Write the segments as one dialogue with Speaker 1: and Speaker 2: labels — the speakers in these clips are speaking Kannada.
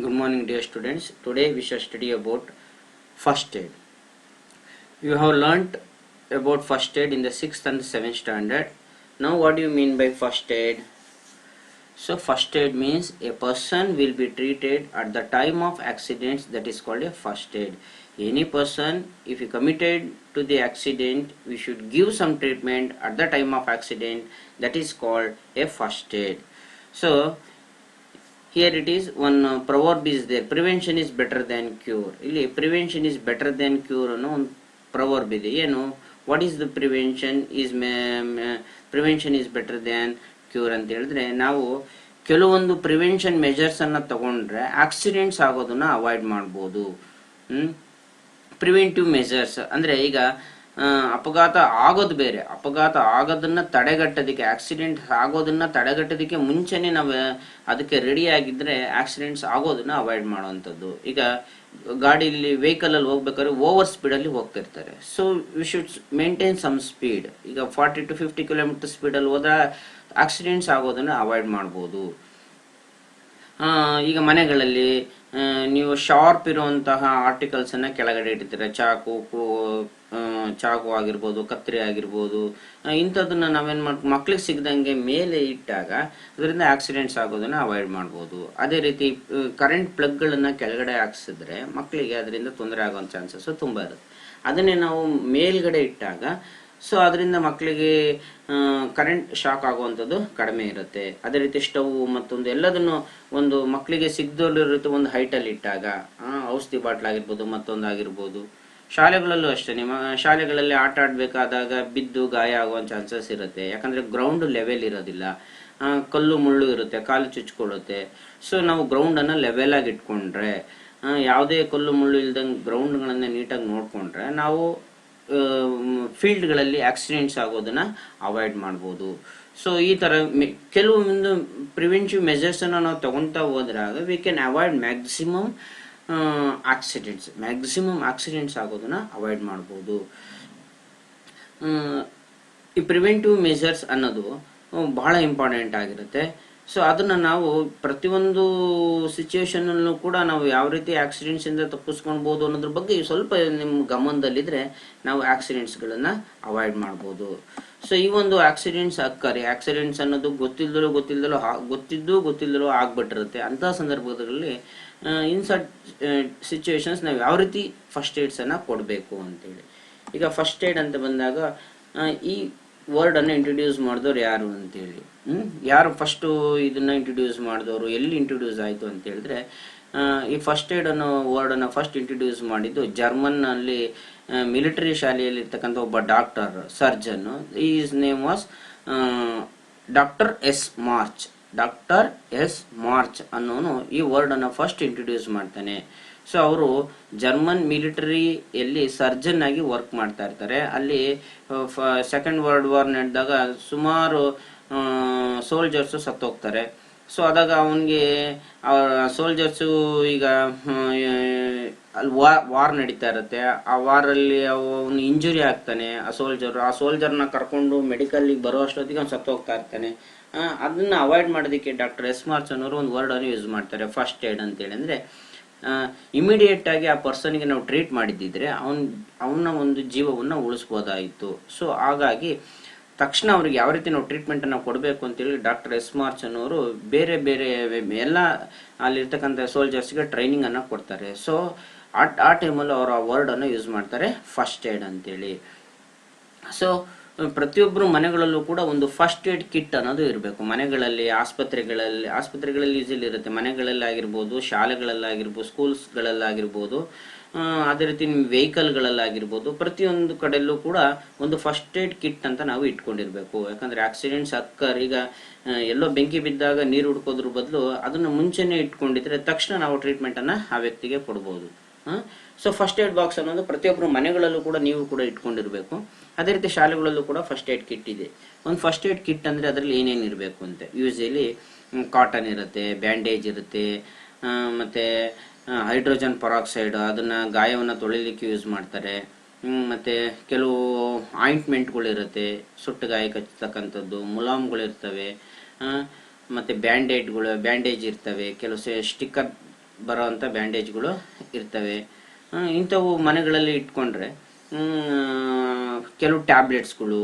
Speaker 1: Good morning, dear students. Today we shall study about first aid. You have learnt about first aid in the 6th and 7th standard. Now, what do you mean by first aid? So, first aid means a person will be treated at the time of accidents, that is called a first aid. Any person, if he committed to the accident, we should give some treatment at the time of accident, that is called a first aid. So, here it is one proverb is there, prevention is better than cure. ಇಲ್ಲಿ prevention is better than cure ಅನ್ನೋ ಒಂದು proverb ಇದೆ. ಏನು, what is the prevention is better than cure ಅಂತ ಹೇಳಿದ್ರೆ, ನಾವು ಕೆಲವೊಂದು ಪ್ರಿವೆನ್ಷನ್ ಮೆಜರ್ಸ್ ಅನ್ನ ತಗೊಂಡ್ರೆ ಆಕ್ಸಿಡೆಂಟ್ಸ್ ಆಗೋದನ್ನ ಅವಾಯ್ಡ್ ಮಾಡ್ಬೋದು. ಪ್ರಿವೆಂಟಿವ್ ಮೆಜರ್ಸ್ ಅಂದ್ರೆ ಈಗ ಅಪಘಾತ ಆಗೋದು ಬೇರೆ, ಅಪಘಾತ ಆಗೋದನ್ನ ತಡೆಗಟ್ಟೋದಕ್ಕೆ, ಆಕ್ಸಿಡೆಂಟ್ ಆಗೋದನ್ನ ತಡೆಗಟ್ಟೋದಕ್ಕೆ ಮುಂಚೆನೆ ನಾವು ಅದಕ್ಕೆ ರೆಡಿ ಆಗಿದ್ರೆ ಆಕ್ಸಿಡೆಂಟ್ಸ್ ಆಗೋದನ್ನ ಅವಾಯ್ಡ್ ಮಾಡುವಂಥದ್ದು. ಈಗ ಗಾಡಿಯಲ್ಲಿ ವೆಹಿಕಲ್ ಅಲ್ಲಿ ಹೋಗ್ಬೇಕಾದ್ರೆ ಓವರ್ ಸ್ಪೀಡ್ ಅಲ್ಲಿ ಹೋಗ್ತಿರ್ತಾರೆ. So we should maintain some speed. ಈಗ 40 to 50 ಕಿಲೋಮೀಟರ್ ಸ್ಪೀಡ್ ಅಲ್ಲಿ ಹೋದ್ರೆ ಆಕ್ಸಿಡೆಂಟ್ಸ್ ಆಗೋದನ್ನ ಅವಾಯ್ಡ್ ಮಾಡ್ಬೋದು. ಈಗ ಮನೆಗಳಲ್ಲಿ ನೀವು ಶಾರ್ಪ್ ಇರುವಂತಹ ಆರ್ಟಿಕಲ್ಸ್ ಅನ್ನ ಕೆಳಗಡೆ ಇಟ್ಟಿರ್ತೀರ, ಚಾಕು ಆಗಿರ್ಬೋದು, ಕತ್ತರಿ ಆಗಿರ್ಬೋದು, ಇಂಥದನ್ನ ನಾವೇನ್ ಮಕ್ಳಿಗೆ ಸಿಗದಂಗೆ ಮೇಲೆ ಇಟ್ಟಾಗ ಅದರಿಂದ ಆಕ್ಸಿಡೆಂಟ್ಸ್ ಆಗೋದನ್ನ ಅವಾಯ್ಡ್ ಮಾಡ್ಬೋದು. ಅದೇ ರೀತಿ ಕರೆಂಟ್ ಪ್ಲಗ್ಗಳನ್ನ ಕೆಳಗಡೆ ಹಾಕ್ಸಿದ್ರೆ ಮಕ್ಕಳಿಗೆ ಅದರಿಂದ ತೊಂದರೆ ಆಗೋ ಚಾನ್ಸಸ್ ತುಂಬಾ ಇರುತ್ತೆ. ಅದನ್ನೇ ನಾವು ಮೇಲ್ಗಡೆ ಇಟ್ಟಾಗ ಸೊ ಅದರಿಂದ ಮಕ್ಕಳಿಗೆ ಕರೆಂಟ್ ಶಾಕ್ ಆಗುವಂಥದ್ದು ಕಡಿಮೆ ಇರುತ್ತೆ. ಅದೇ ರೀತಿ ಸ್ಟವ್ ಮತ್ತೊಂದು ಎಲ್ಲದನ್ನು ಒಂದು ಮಕ್ಕಳಿಗೆ ಸಿಗ್ದೋಲಿರುತ್ತೆ ಒಂದು ಹೈಟಲ್ಲಿ ಇಟ್ಟಾಗ, ಔಷಧಿ ಬಾಟ್ಲ್ ಆಗಿರ್ಬೋದು, ಮತ್ತೊಂದಾಗಿರ್ಬೋದು. ಶಾಲೆಗಳಲ್ಲೂ ಅಷ್ಟೇ, ನಿಮ್ಮ ಶಾಲೆಗಳಲ್ಲಿ ಆಟ ಆಡ್ಬೇಕಾದಾಗ ಬಿದ್ದು ಗಾಯ ಆಗುವ ಚಾನ್ಸಸ್ ಇರುತ್ತೆ. ಯಾಕಂದ್ರೆ ಗ್ರೌಂಡ್ ಲೆವೆಲ್ ಇರೋದಿಲ್ಲ, ಕಲ್ಲು ಮುಳ್ಳು ಇರುತ್ತೆ, ಕಾಲು ಚುಚ್ಕೊಳ್ಳುತ್ತೆ. ಸೊ ನಾವು ಗ್ರೌಂಡ್ ಅನ್ನ ಲೆವೆಲ್ ಆಗಿ ಇಟ್ಕೊಂಡ್ರೆ, ಯಾವುದೇ ಕಲ್ಲು ಮುಳ್ಳು ಇಲ್ದಂಗೆ ಗ್ರೌಂಡ್ಗಳನ್ನ ನೀಟಾಗಿ ನೋಡ್ಕೊಂಡ್ರೆ ನಾವು ಫೀಲ್ಡ್ಗಳಲ್ಲಿ ಆಕ್ಸಿಡೆಂಟ್ಸ್ ಆಗೋದನ್ನ ಅವಾಯ್ಡ್ ಮಾಡ್ಬೋದು. ಸೊ ಈ ತರ ಕೆಲವೊಂದು ಪ್ರಿವೆಂಟಿವ್ ಮೆಜರ್ಸ್ ಅನ್ನ ನಾವು ತಗೊಂತಾ ಹೋದ್ರಾಗ we can avoid maximum accidents ಆಗೋದನ್ನ ಅವಾಯ್ಡ್ ಮಾಡ್ಬೋದು. ಈ ಪ್ರಿವೆಂಟಿವ್ ಮೆಜರ್ಸ್ ಅನ್ನೋದು ಬಹಳ ಇಂಪಾರ್ಟೆಂಟ್ ಆಗಿರುತ್ತೆ. ಸೊ ಅದನ್ನ ನಾವು ಪ್ರತಿಯೊಂದು ಸಿಚುವೇಶನ್ ಅಲ್ಲೂ ಕೂಡ ನಾವು ಯಾವ ರೀತಿ ಆಕ್ಸಿಡೆಂಟ್ಸ್ ಇಂದ ತಪ್ಪಿಸ್ಕೊಳ್ಬಹುದು ಅನ್ನೋದ್ರ ಬಗ್ಗೆ ಸ್ವಲ್ಪ ನಿಮ್ ಗಮನದಲ್ಲಿದ್ರೆ ನಾವು ಆಕ್ಸಿಡೆಂಟ್ಸ್ ಗಳನ್ನ ಅವಾಯ್ಡ್ ಮಾಡ್ಬೋದು. ಸೊ ಈ ಒಂದು ಆಕ್ಸಿಡೆಂಟ್ಸ್ ಅನ್ನೋದು ಗೊತ್ತಿದ್ದಲೋ ಆಗ್ಬಿಟ್ಟಿರುತ್ತೆ. ಅಂತ ಸಂದರ್ಭದಲ್ಲಿ ಇನ್ ಸಚ್ ಸಿಚುವೇಶನ್ಸ್ ನಾವು ಯಾವ ರೀತಿ ಫಸ್ಟ್ ಏಡ್ಸ್ ಅನ್ನ ಕೊಡಬೇಕು ಅಂತೇಳಿ. ಈಗ ಫಸ್ಟ್ ಏಡ್ ಅಂತ ಬಂದಾಗ ಈ ವರ್ಡ್ ಅನ್ನ ಇಂಟ್ರೊಡ್ಯೂಸ್ ಮಾಡಿದವ್ರು ಯಾರು ಅಂತೇಳಿ, ಯಾರು ಫಸ್ಟ್ ಇದನ್ನ ಇಂಟ್ರೊಡ್ಯೂಸ್ ಮಾಡಿದವರು, ಎಲ್ಲಿ ಇಂಟ್ರೊಡ್ಯೂಸ್ ಆಯ್ತು ಅಂತ ಹೇಳಿದ್ರೆ, ಈ ಫಸ್ಟ್ ಏಡ್ ಅನ್ನೋ ವರ್ಡ್ ಅನ್ನ ಫಸ್ಟ್ ಇಂಟ್ರೊಡ್ಯೂಸ್ ಮಾಡಿದ್ದು ಜರ್ಮನ್ ಅಲ್ಲಿ ಮಿಲಿಟರಿ ಶಾಲೆಯಲ್ಲಿ ಇರ್ತಕ್ಕಂಥ ಒಬ್ಬ doctor surgeon. His name was doctor Esmarch ಅನ್ನೋನು ಈ ವರ್ಡ್ ಅನ್ನ ಫಸ್ಟ್ ಇಂಟ್ರೊಡ್ಯೂಸ್ ಮಾಡ್ತಾನೆ. ಸೊ ಅವರು ಜರ್ಮನ್ ಮಿಲಿಟರಿಯಲ್ಲಿ ಸರ್ಜನ್ ಆಗಿ ವರ್ಕ್ ಮಾಡ್ತಾ ಇರ್ತಾರೆ. ಅಲ್ಲಿ ಸೆಕೆಂಡ್ ವರ್ಲ್ಡ್ ವಾರ್ ನಡೆದಾಗ ಸುಮಾರು ಸೋಲ್ಜರ್ಸ್ ಸತ್ತೋಗ್ತಾರೆ. ಸೊ ಆದಾಗ ಅವನಿಗೆ ಸೋಲ್ಜರ್ಸು ಈಗ ಅಲ್ಲಿ ವಾರ್ ನಡೀತಾ ಇರುತ್ತೆ. ಆ ವಾರಲ್ಲಿ ಅವನು ಇಂಜುರಿ ಆಗ್ತಾನೆ. ಆ ಸೋಲ್ಜರ್ನ ಕರ್ಕೊಂಡು ಮೆಡಿಕಲ್ ಬರೋ ಅಷ್ಟೊತ್ತಿಗೆ ಅವ್ನು ಸತ್ತೋಗ್ತಾ ಇರ್ತಾನೆ. ಅದನ್ನ ಅವಾಯ್ಡ್ ಮಾಡೋದಕ್ಕೆ ಡಾಕ್ಟರ್ ಎಸ್ ಮಾರ್ಚ್ ಅನ್ನೋರು ಒಂದು ವರ್ಡ್ ಅನ್ನು ಯೂಸ್ ಮಾಡ್ತಾರೆ, ಫಸ್ಟ್ ಏಡ್ ಅಂತೇಳಿ. ಅಂದ್ರೆ ಇಮಿಡಿಯೇಟ್ ಆಗಿ ಆ ಪರ್ಸನ್ಗೆ ನಾವು ಟ್ರೀಟ್ ಮಾಡಿದ್ದಿದ್ರೆ ಅವನ ಒಂದು ಜೀವವನ್ನ ಉಳಿಸ್ಬೋದಾಯಿತು. ಸೊ ಹಾಗಾಗಿ ತಕ್ಷಣ ಅವ್ರಿಗೆ ಯಾವ ರೀತಿ ನಾವು ಟ್ರೀಟ್ಮೆಂಟ್ ಅನ್ನ ಕೊಡಬೇಕು ಅಂತೇಳಿ ಡಾಕ್ಟರ್ ಎಸ್ ಮಾರ್ಚ್ ಅನ್ನೋರು ಬೇರೆ ಬೇರೆ ಎಲ್ಲ ಅಲ್ಲಿರ್ತಕ್ಕಂಥ ಸೋಲ್ಜರ್ಸ್ಗೆ ಟ್ರೈನಿಂಗ್ ಅನ್ನ ಕೊಡ್ತಾರೆ. ಸೊ ಆ ಟೈಮಲ್ಲಿ ಅವರು ಆ ವರ್ಡ್ ಅನ್ನು ಯೂಸ್ ಮಾಡ್ತಾರೆ, ಫಸ್ಟ್ ಏಡ್ ಅಂತೇಳಿ. ಸೊ ಪ್ರತಿಯೊಬ್ಬರು ಮನೆಗಳಲ್ಲೂ ಕೂಡ ಒಂದು ಫಸ್ಟ್ ಏಡ್ ಕಿಟ್ ಅನ್ನೋದು ಇರಬೇಕು. ಮನೆಗಳಲ್ಲಿ, ಆಸ್ಪತ್ರೆಗಳಲ್ಲಿ ಯೂಸಲಿ ಇರುತ್ತೆ, ಮನೆಗಳಲ್ಲಿ ಆಗಿರ್ಬೋದು, ಶಾಲೆಗಳಲ್ಲಾಗಿರ್ಬೋದು, ಸ್ಕೂಲ್ಸ್ಗಳಲ್ಲಾಗಿರ್ಬೋದು, ಅದೇ ರೀತಿ ವೆಹಿಕಲ್ಗಳಲ್ಲಾಗಿರ್ಬೋದು, ಪ್ರತಿಯೊಂದು ಕಡೆಯಲ್ಲೂ ಕೂಡ ಒಂದು ಫಸ್ಟ್ ಏಡ್ ಕಿಟ್ ಅಂತ ನಾವು ಇಟ್ಕೊಂಡಿರ್ಬೇಕು. ಯಾಕಂದ್ರೆ ಆಕ್ಸಿಡೆಂಟ್ಸ್ ಈಗ ಎಲ್ಲೋ ಬೆಂಕಿ ಬಿದ್ದಾಗ ನೀರು ಹುಡ್ಕೋದ್ರ ಬದಲು ಅದನ್ನ ಮುಂಚೆನೆ ಇಟ್ಕೊಂಡಿದ್ರೆ ತಕ್ಷಣ ನಾವು ಟ್ರೀಟ್ಮೆಂಟ್ ಅನ್ನ ಆ ವ್ಯಕ್ತಿಗೆ ಕೊಡ್ಬೋದು. ಸೊ ಫಸ್ಟ್ ಏಡ್ ಬಾಕ್ಸ್ ಅನ್ನೋದು ಪ್ರತಿಯೊಬ್ಬರು ಮನೆಗಳಲ್ಲೂ ಕೂಡ ನೀವು ಕೂಡ ಇಟ್ಕೊಂಡಿರ್ಬೇಕು. ಅದೇ ರೀತಿ ಶಾಲೆಗಳಲ್ಲೂ ಕೂಡ ಫಸ್ಟ್ ಏಡ್ ಕಿಟ್ ಇದೆ. ಒಂದು ಫಸ್ಟ್ ಏಡ್ ಕಿಟ್ ಅಂದ್ರೆ ಅದರಲ್ಲಿ ಏನೇನು ಇರಬೇಕು ಅಂತ, ಯೂಶಲಿ ಕಾಟನ್ ಇರುತ್ತೆ, ಬ್ಯಾಂಡೇಜ್ ಇರುತ್ತೆ, ಮತ್ತೆ ಹೈಡ್ರೋಜನ್ ಪರಾಕ್ಸೈಡ್, ಅದನ್ನ ಗಾಯವನ್ನ ತೊಳಿಲಿಕ್ಕೆ ಯೂಸ್ ಮಾಡ್ತಾರೆ. ಮತ್ತೆ ಕೆಲವು ಆಯಿಂಟ್ಮೆಂಟ್ಗಳು ಇರುತ್ತೆ, ಸುಟ್ಟು ಗಾಯಕ್ಕೆ ಹಚ್ಚತಕ್ಕಂಥದ್ದು, ಮುಲಾಮ್ಗಳು ಇರ್ತವೆ, ಮತ್ತೆ ಬ್ಯಾಂಡೇಜ್ ಇರ್ತವೆ, ಕೆಲವು ಸ್ಟಿಕ್ಕರ್ ಬರೋವಂಥ ಬ್ಯಾಂಡೇಜ್ಗಳು ಇರ್ತವೆ. ಇಂಥವು ಮನೆಗಳಲ್ಲಿ ಇಟ್ಕೊಂಡ್ರೆ ಕೆಲವು ಟ್ಯಾಬ್ಲೆಟ್ಸ್ಗಳು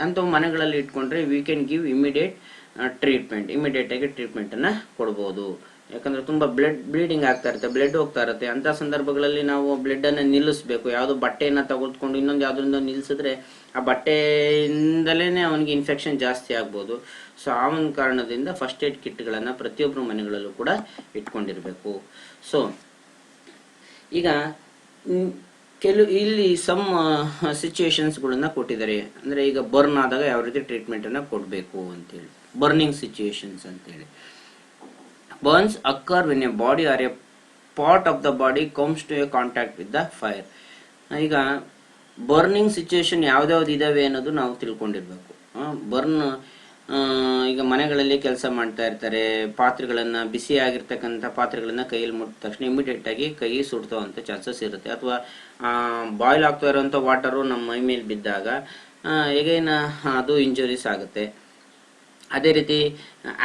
Speaker 1: ಅಂಥವು ಮನೆಗಳಲ್ಲಿ ಇಟ್ಕೊಂಡ್ರೆ ವಿ ಕ್ಯಾನ್ ಗಿವ್ ಇಮಿಡಿಯೇಟ್ ಆಗಿ ಟ್ರೀಟ್ಮೆಂಟನ್ನು ಕೊಡ್ಬೋದು. ಯಾಕಂದರೆ ತುಂಬ ಬ್ಲೀಡಿಂಗ್ ಆಗ್ತಾ ಇರುತ್ತೆ, ಬ್ಲಡ್ ಹೋಗ್ತಾ ಇರುತ್ತೆ. ಅಂಥ ಸಂದರ್ಭಗಳಲ್ಲಿ ನಾವು ಬ್ಲಡ್ಡನ್ನು ನಿಲ್ಲಿಸಬೇಕು. ಯಾವುದೋ ಬಟ್ಟೆಯನ್ನು ತೆಗೆದುಕೊಂಡು ಇನ್ನೊಂದು ಯಾವುದರಿಂದ ನಿಲ್ಲಿಸಿದ್ರೆ ಆ ಬಟ್ಟೆಯಿಂದಲೇ ಅವನಿಗೆ ಇನ್ಫೆಕ್ಷನ್ ಜಾಸ್ತಿ ಆಗ್ಬೋದು. ಸೊ ಆ ಒಂದು ಕಾರಣದಿಂದ ಫಸ್ಟ್ ಏಡ್ ಕಿಟ್ಗಳನ್ನು ಪ್ರತಿಯೊಬ್ಬರ ಮನೆಗಳಲ್ಲೂ ಕೂಡ ಇಟ್ಕೊಂಡಿರಬೇಕು. ಸೊ ಈಗ ಇಲ್ಲಿ ಸಮ್ ಸಿಚುಯೇಷನ್ಸ್ಗಳನ್ನ ಕೊಟ್ಟಿದ್ದಾರೆ. ಅಂದರೆ ಈಗ ಬರ್ನ್ ಆದಾಗ ಯಾವ ರೀತಿ ಟ್ರೀಟ್ಮೆಂಟನ್ನು ಕೊಡಬೇಕು ಅಂತೇಳಿ, ಬರ್ನಿಂಗ್ ಸಿಚುಯೇಷನ್ಸ್ ಅಂತೇಳಿ. Burns occur when a body or a part of the body comes to a contact with the fire. ಈಗ ಬರ್ನಿಂಗ್ ಸಿಚುಯೇಷನ್ ಯಾವ್ದಾವ್ದು ಇದಾವೆ ಅನ್ನೋದು ನಾವು ತಿಳ್ಕೊಂಡಿರ್ಬೇಕು. ಬರ್ನ್ ಈಗ ಮನೆಗಳಲ್ಲಿ ಕೆಲಸ ಮಾಡ್ತಾ ಇರ್ತಾರೆ, ಪಾತ್ರೆಗಳನ್ನ ಬಿಸಿ ಆಗಿರ್ತಕ್ಕಂಥ ಪಾತ್ರೆಗಳನ್ನ ಕೈಯಲ್ಲಿ ಮುಟ್ಟಿದ ತಕ್ಷಣ ಇಮಿಡಿಯೇಟ್ ಆಗಿ ಕೈ ಸುಡ್ತೋವಂಥ ಚಾನ್ಸಸ್ ಇರುತ್ತೆ. ಅಥವಾ ಬಾಯ್ಲ್ ಆಗ್ತಾ ಇರುವಂಥ ವಾಟರು ನಮ್ಮ ಮೈ ಮೇಲೆ ಬಿದ್ದಾಗ ಎಗೈನ್ ಅದು ಇಂಜುರೀಸ್ ಆಗುತ್ತೆ. ಅದೇ ರೀತಿ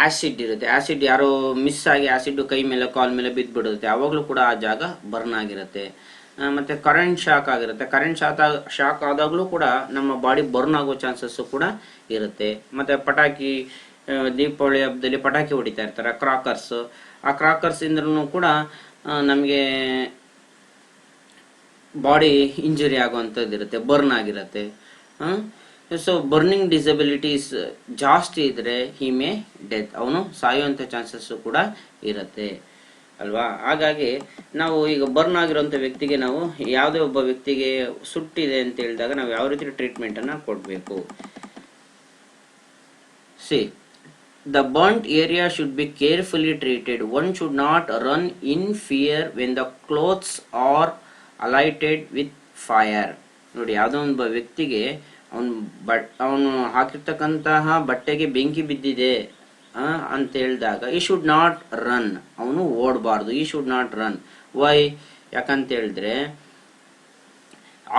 Speaker 1: ಆಸಿಡ್ ಇರುತ್ತೆ, ಆಸಿಡ್ ಯಾರೋ ಮಿಸ್ ಆಗಿ ಆಸಿಡ್ ಕೈ ಮೇಲೆ ಕಾಲ್ ಮೇಲೆ ಬಿದ್ದುಬಿಡುತ್ತೆ, ಅವಾಗಲೂ ಕೂಡ ಆ ಜಾಗ ಬರ್ನ್ ಆಗಿರುತ್ತೆ. ಮತ್ತೆ ಕರೆಂಟ್ ಶಾಕ್ ಆಗಿರುತ್ತೆ, ಕರೆಂಟ್ ಶಾಕ್ ಆದಾಗಲೂ ಕೂಡ ನಮ್ಮ ಬಾಡಿ ಬರ್ನ್ ಆಗೋ ಚಾನ್ಸಸ್ ಕೂಡ ಇರುತ್ತೆ. ಮತ್ತೆ ಪಟಾಕಿ, ದೀಪಾವಳಿ ಹಬ್ಬದಲ್ಲಿ ಪಟಾಕಿ ಹೊಡಿತಾ ಇರ್ತಾರೆ, ಕ್ರಾಕರ್ಸ್, ಆ ಕ್ರಾಕರ್ಸ್ ಇಂದ್ರೂ ಕೂಡ ನಮಗೆ ಬಾಡಿ ಇಂಜುರಿ ಆಗುವಂಥದ್ದು ಇರುತ್ತೆ, ಬರ್ನ್ ಆಗಿರುತ್ತೆ. ಸೊ ಬರ್ನಿಂಗ್ ಡಿಸಬಿಲಿಟೀಸ್ ಜಾಸ್ತಿ ಇದ್ರೆ ಹಿ ಮೇ ಡೆತ್, ಅವನು ಸಾಯುವಂಥ ಚಾನ್ಸಸ್ ಕೂಡ ಇರುತ್ತೆ ಅಲ್ವಾ. ಹಾಗಾಗಿ ನಾವು ಈಗ ಬರ್ನ್ ಆಗಿರೋಂಥ ವ್ಯಕ್ತಿಗೆ ನಾವು ಯಾವುದೇ ಒಬ್ಬ ವ್ಯಕ್ತಿಗೆ ಸುಟ್ಟಿದೆ ಅಂತ ಹೇಳಿದಾಗ ನಾವು ಯಾವ ರೀತಿ ಟ್ರೀಟ್ಮೆಂಟನ್ನು ಕೊಡಬೇಕು. C the burnt area should be carefully treated. One should not run in fear when the clothes are alighted with fire. ನೋಡಿ, ಯಾವುದೋ ಒಂದು ವ್ಯಕ್ತಿಗೆ ಅವನು ಹಾಕಿರ್ತಕ್ಕಂತಹ ಬಟ್ಟೆಗೆ ಬೆಂಕಿ ಬಿದ್ದಿದೆ ಅಂತ ಹೇಳಿದಾಗ ಈ ಶುಡ್ ನಾಟ್ ರನ್, ಅವನು ಓಡಬಾರ್ದು. ಈ ಶುಡ್ ನಾಟ್ ರನ್. ವೈ? ಯಾಕಂತ ಹೇಳಿದ್ರೆ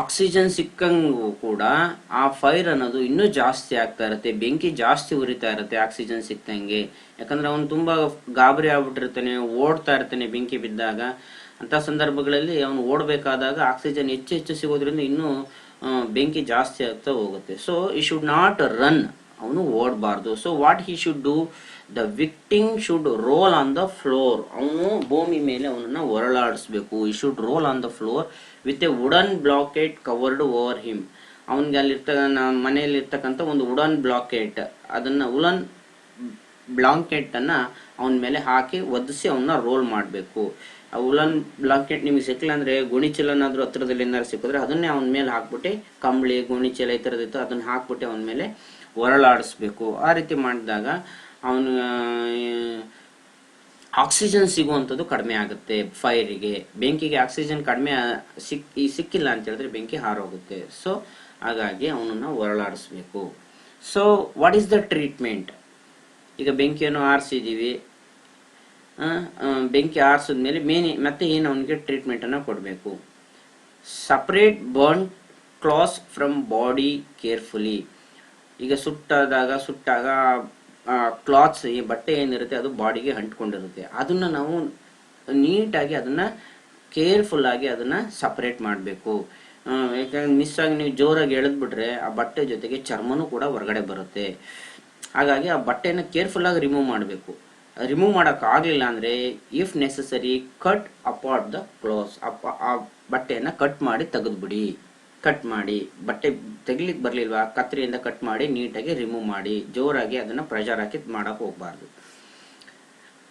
Speaker 1: ಆಕ್ಸಿಜನ್ ಸಿಕ್ಕಂಗೂ ಕೂಡ ಆ ಫೈರ್ ಅನ್ನೋದು ಇನ್ನೂ ಜಾಸ್ತಿ ಆಗ್ತಾ ಇರುತ್ತೆ, ಬೆಂಕಿ ಜಾಸ್ತಿ ಉರಿತಾ ಇರುತ್ತೆ ಆಕ್ಸಿಜನ್ ಸಿಕ್ಕಂಗೆ. ಯಾಕಂದ್ರೆ ಅವನು ತುಂಬಾ ಗಾಬರಿ ಆಗ್ಬಿಟ್ಟಿರ್ತಾನೆ, ಓಡ್ತಾ ಇರ್ತಾನೆ ಬೆಂಕಿ ಬಿದ್ದಾಗ. ಅಂತ ಸಂದರ್ಭಗಳಲ್ಲಿ ಅವನು ಓಡಬೇಕಾದಾಗ ಆಕ್ಸಿಜನ್ ಹೆಚ್ಚು ಸಿಗೋದ್ರಿಂದ ಇನ್ನೂ ಬೆಂಕಿ ಜಾಸ್ತಿ ಆಗ್ತಾ ಹೋಗುತ್ತೆ. ಸೊ ಈ ಶುಡ್ ನಾಟ್ ರನ್, ಅವನು ಓಡಬಾರ್ದು. So what he should do, the victim should roll on the floor. ಅವನು ಭೂಮಿ ಮೇಲೆ ಅವನನ್ನ ಹೊರಳಾಡಿಸ್ಬೇಕು. He should roll on the floor with a wooden blanket covered over him. ಅವನಿಗೆ ಮನೆಯಲ್ಲಿ ಇರ್ತಕ್ಕಂಥ ಒಂದು ವುಡನ್ ಬ್ಲಾಕೆಟ್, ಅದನ್ನ ವುಡನ್ ಬ್ಲಾಂಕೆಟ್ ಅನ್ನ ಅವನ ಮೇಲೆ ಹಾಕಿ ಒದಿಸಿ ಅವನ್ನ ರೋಲ್ ಮಾಡಬೇಕು. ಆ ವುಲನ್ ಬ್ಲಾಂಕೆಟ್ ನಿಮಗೆ ಸಿಕ್ಕಿಲ್ಲ ಅಂದ್ರೆ ಗೋಣಿಚೀಲನಾದ್ರೂ ಹತ್ರದಲ್ಲಿ ಏನಾದ್ರು ಸಿಕ್ಕಿದ್ರೆ ಅದನ್ನೇ ಅವನ ಮೇಲೆ ಹಾಕ್ಬಿಟ್ಟು, ಕಂಬಳಿ ಗೋಣಿಚೀಲ ಈ ಥರದಿತ್ತು ಅದನ್ನ ಹಾಕ್ಬಿಟ್ಟು ಅವನ ಮೇಲೆ ಹೊರಳಾಡಿಸ್ಬೇಕು. ಆ ರೀತಿ ಮಾಡಿದಾಗ ಅವನು ಆಕ್ಸಿಜನ್ ಸಿಗುವಂಥದ್ದು ಕಡಿಮೆ ಆಗುತ್ತೆ. ಫೈರಿಗೆ, ಬೆಂಕಿಗೆ ಆಕ್ಸಿಜನ್ ಕಡಿಮೆ ಸಿಕ್ಕಿಲ್ಲ ಅಂತ ಹೇಳಿದ್ರೆ ಬೆಂಕಿ ಹಾರೋಗುತ್ತೆ. ಸೊ ಹಾಗಾಗಿ ಅವನನ್ನ ಹೊರಳಾಡಿಸ್ಬೇಕು. So what is the treatment? ಈಗ ಬೆಂಕಿಯನ್ನು ಆರಿಸಿದೀವಿ, ಬೆಂಕಿ ಆರಿಸಿದ್ಮೇಲೆ ಮತ್ತೆ ಏನು ಅವನಿಗೆ ಟ್ರೀಟ್ಮೆಂಟ್ ಅನ್ನ ಕೊಡಬೇಕು. Separate burn clothes from body carefully. ಈಗ ಸುಟ್ಟಾಗ ಕ್ಲಾತ್ಸ್, ಈ ಬಟ್ಟೆ ಏನಿರುತ್ತೆ ಅದು ಬಾಡಿಗೆ ಅಂಟ್ಕೊಂಡಿರುತ್ತೆ, ಅದನ್ನ ನಾವು ನೀಟಾಗಿ ಅದನ್ನ ಕೇರ್ಫುಲ್ ಆಗಿ ಅದನ್ನ ಸಪರೇಟ್ ಮಾಡಬೇಕು. ಯಾಕಂದ್ರೆ ಮಿಸ್ ಆಗಿ ನೀವು ಜೋರಾಗಿ ಎಳೆದ್ಬಿಟ್ರೆ ಆ ಬಟ್ಟೆ ಜೊತೆಗೆ ಚರ್ಮನೂ ಕೂಡ ಹೊರಗಡೆ ಬರುತ್ತೆ. ಹಾಗಾಗಿ ಆ ಬಟ್ಟೆನ ಕೇರ್ಫುಲ್ ಆಗಿ ರಿಮೂವ್ ಮಾಡಬೇಕು. ರಿಮೂವ್ ಮಾಡಕ್ ಆಗ್ಲಿಲ್ಲ ಅಂದ್ರೆ if necessary cut apart the clothes. ಆ ಬಟ್ಟೆಯನ್ನ ಕಟ್ ಮಾಡಿ ತೆಗೆದ್ಬಿಡಿ. ಕಟ್ ಮಾಡಿ, ಬಟ್ಟೆ ತೆಗಿಲಿಕ್ಕೆ ಬರ್ಲಿಲ್ವಾ ಕತ್ರಿಯಿಂದ ಕಟ್ ಮಾಡಿ ನೀಟಾಗಿ ರಿಮೂವ್ ಮಾಡಿ. ಜೋರಾಗಿ ಅದನ್ನ ಪ್ರೆಷರ್ ಹಾಕಿ ಮಾಡಕ್ ಹೋಗ್ಬಾರ್ದು.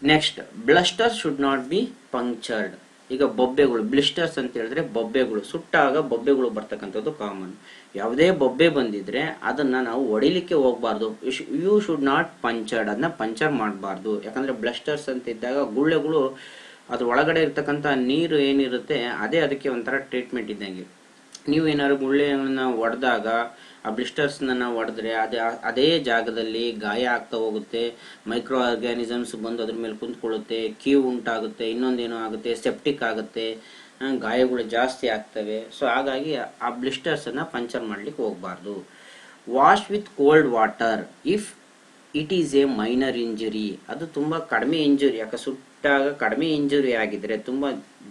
Speaker 1: Next, blister should not be punctured. ಈಗ ಬೊಬ್ಬೆಗಳು, ಬ್ಲಿಸ್ಟರ್ಸ್ ಅಂತ ಹೇಳಿದ್ರೆ ಬೊಬ್ಬೆಗಳು, ಸುಟ್ಟಾಗ ಬೊಬ್ಬೆಗಳು ಬರ್ತಕ್ಕಂಥದ್ದು ಕಾಮನ್. ಯಾವುದೇ ಬೊಬ್ಬೆ ಬಂದಿದ್ರೆ ಅದನ್ನ ನಾವು ಹೊಡಿಲಿಕ್ಕೆ ಹೋಗ್ಬಾರ್ದು. ಯು ಶುಡ್ ನಾಟ್ ಪಂಚರ್ಡ್, ಅದನ್ನ ಪಂಚರ್ ಮಾಡಬಾರ್ದು. ಯಾಕಂದ್ರೆ ಬ್ಲಸ್ಟರ್ಸ್ ಅಂತ ಇದ್ದಾಗ ಗುಳ್ಳೆಗಳು, ಅದ್ರ ಒಳಗಡೆ ಇರ್ತಕ್ಕಂಥ ನೀರು ಏನಿರುತ್ತೆ ಅದೇ ಅದಕ್ಕೆ ಒಂಥರ ಟ್ರೀಟ್ಮೆಂಟ್ ಇದ್ದಂಗೆ. ನೀವು ಏನಾದ್ರು ಗುಳ್ಳೆಗಳನ್ನ ಹೊಡೆದಾಗ ಆ ಬ್ಲಿಸ್ಟರ್ಸ್ನ ಹೊಡೆದ್ರೆ ಅದೇ ಜಾಗದಲ್ಲಿ ಗಾಯ ಆಗ್ತಾ ಹೋಗುತ್ತೆ, ಮೈಕ್ರೋ ಆರ್ಗ್ಯಾನಿಸಮ್ಸ್ ಬಂದು ಅದ್ರ ಮೇಲೆ ಕುಂತ್ಕೊಳ್ಳುತ್ತೆ, ಕೀವು ಉಂಟಾಗುತ್ತೆ, ಇನ್ನೊಂದೇನೋ ಆಗುತ್ತೆ, ಸೆಪ್ಟಿಕ್ ಆಗುತ್ತೆ, ಗಾಯಗಳು ಜಾಸ್ತಿ ಆಗ್ತವೆ. ಸೊ ಹಾಗಾಗಿ ಆ ಬ್ಲಿಸ್ಟರ್ಸ್ ಅನ್ನ ಪಂಚರ್ ಮಾಡ್ಲಿಕ್ಕೆ ಹೋಗ್ಬಾರ್ದು. Wash with cold water. If it is A minor injury, ಅದು ತುಂಬ ಕಡಿಮೆ ಇಂಜುರಿ. ಯಾಕೆ ಸುಟ್ಟಾಗ ಕಡಿಮೆ ಇಂಜುರಿ ಆಗಿದ್ರೆ, ತುಂಬ